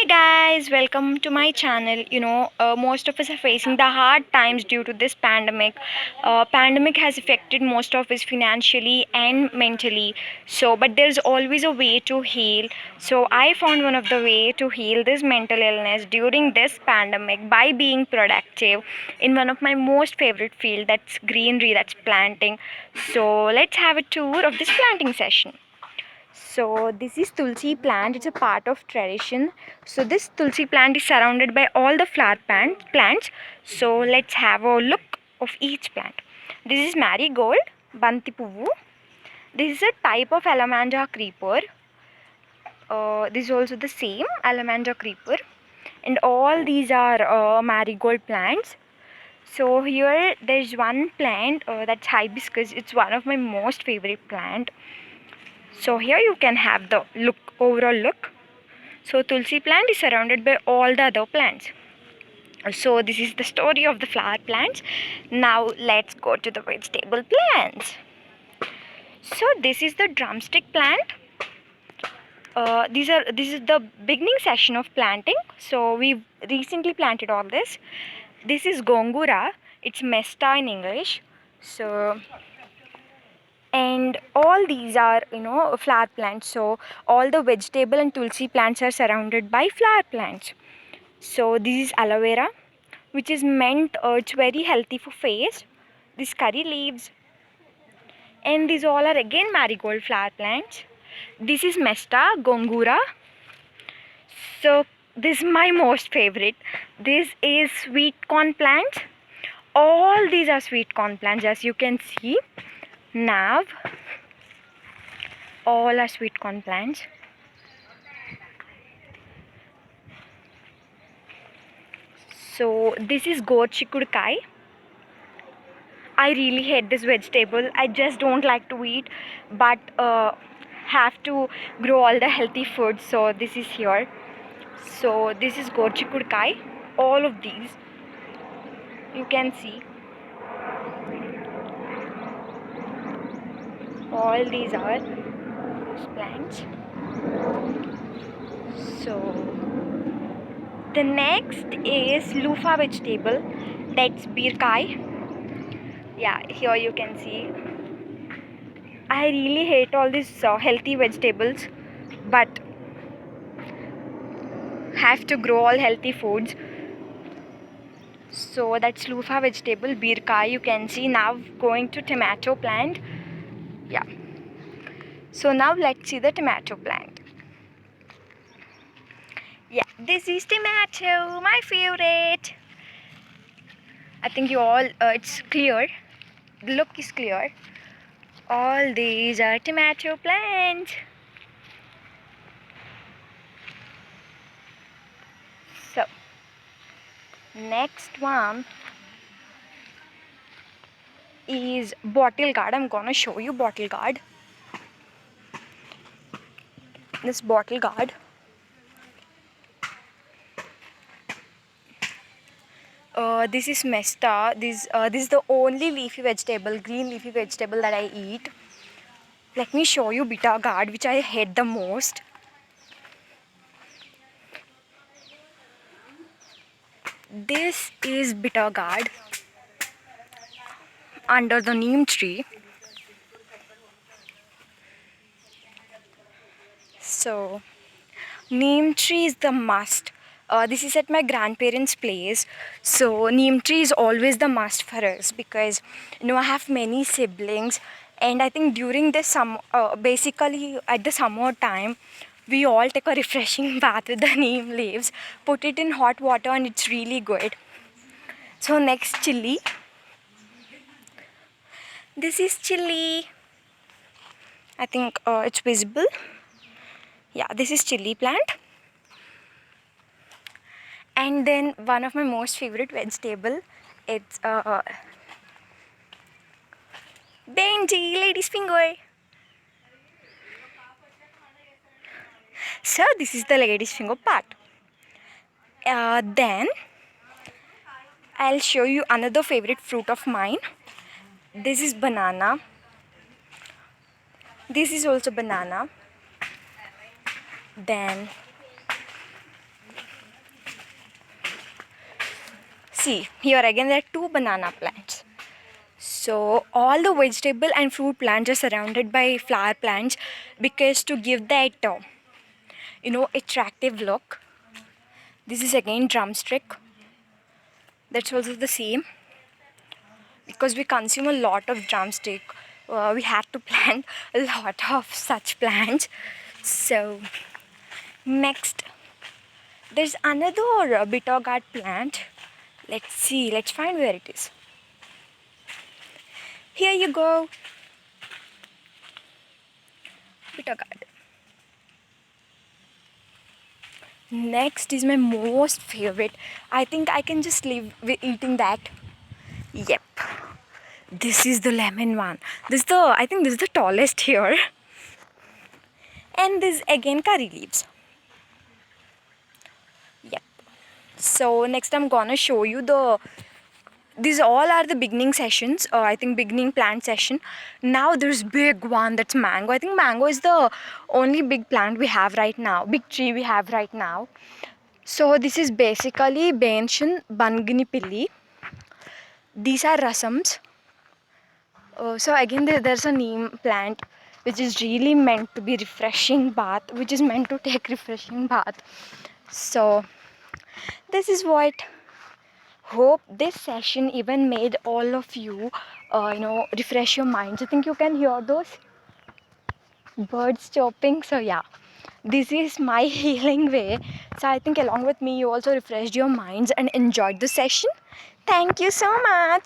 Hey guys, welcome to my channel. Most of us are facing the hard times due to this pandemic. Pandemic has affected most of us financially and mentally. But there's always a way to heal. So, I found one of the way to heal this mental illness during this pandemic by being productive in one of my most favorite field, that's greenery, that's planting. So, let's have a tour of this planting session. So this is tulsi plant. It's a part of tradition. So this tulsi plant is surrounded by all the flower plants. So let's have a look of each plant. This is marigold, banti puvu. This is a type of alamanda creeper. This is also the same alamanda creeper, and all these are marigold plants. So here there's one plant that's hibiscus. It's one of my most favorite plant. So here you can have the overall look. So tulsi plant is surrounded by all the other plants. So this is the story of the flower plants. Now let's go to the vegetable plants. So this is the drumstick plant. This is the beginning session of planting. So we recently planted all this. This is gongura. It's mesta in English. So and all these are flower plants. So all the vegetable and tulsi plants are surrounded by flower plants. So this is aloe vera, which is meant it's very healthy for face. This curry leaves, and these all are again marigold flower plants. This is mesta gongura. So this is my most favorite. This is sweet corn plants. All these are sweet corn plants, as you can see. Now all are sweet corn plants. So this is gourd chikurkai. I really hate this vegetable. I just don't like to eat, but have to grow all the healthy foods. So this is here. So this is gourd chikurkai. All of these you can see. All these are plants. So the next is loofah vegetable. That's birkai. Yeah, here you can see. I really hate all these healthy vegetables, but have to grow all healthy foods. So that's loofah vegetable, birkai. You can see. Now going to tomato plant. Yeah. So now let's see the tomato plant. Yeah, this is tomato, my favorite. I think you all, it's clear. The look is clear. All these are tomato plants. So next one is bottle gourd. I'm gonna show you bottle gourd. This bottle gourd. This is mesta. This is the only leafy vegetable, green leafy vegetable that I eat. Let me show you bitter gourd, which I hate the most. This is bitter gourd under the neem tree. So neem tree is the must. This is at my grandparents' place. So neem tree is always the must for us because I have many siblings, and I think during this summer, basically at the summer time, we all take a refreshing bath with the neem leaves, put it in hot water, and it's really good. So next, chili. This is chili. I think it's visible. Yeah, this is chili plant. And then one of my most favorite vegetable, it's Benji, lady's finger. So this is the lady's finger part. Then I'll show you another favorite fruit of mine. This is banana. This is also banana. Then See, here again there are two banana plants. So all the vegetable and fruit plants are surrounded by flower plants because to give that attractive look. This is again drumstick. That's also the same because we consume a lot of drumstick. We had to plant a lot of such plants. So next, there's another bitter gourd plant. Let's see. Let's find where it is. Here you go. Bitter gourd. Next is my most favorite. I think I can just live with eating that. Yep. This is the lemon one. I think this is the tallest here. And this again curry leaves. Yep. So next I'm gonna show you these all are the beginning sessions. I think beginning plant session. Now there's big one, that's mango. I think mango is the only big plant we have right now, big tree we have right now. So this is basically Baenshin Banginipilli. These are rasams. So again there's a neem plant which is really meant to be refreshing bath, which is meant to take refreshing bath. So this is what, hope this session even made all of you refresh your minds. I think you can hear those birds chirping. So yeah, this is my healing way. So I think along with me you also refreshed your minds and enjoyed the session. Thank you so much.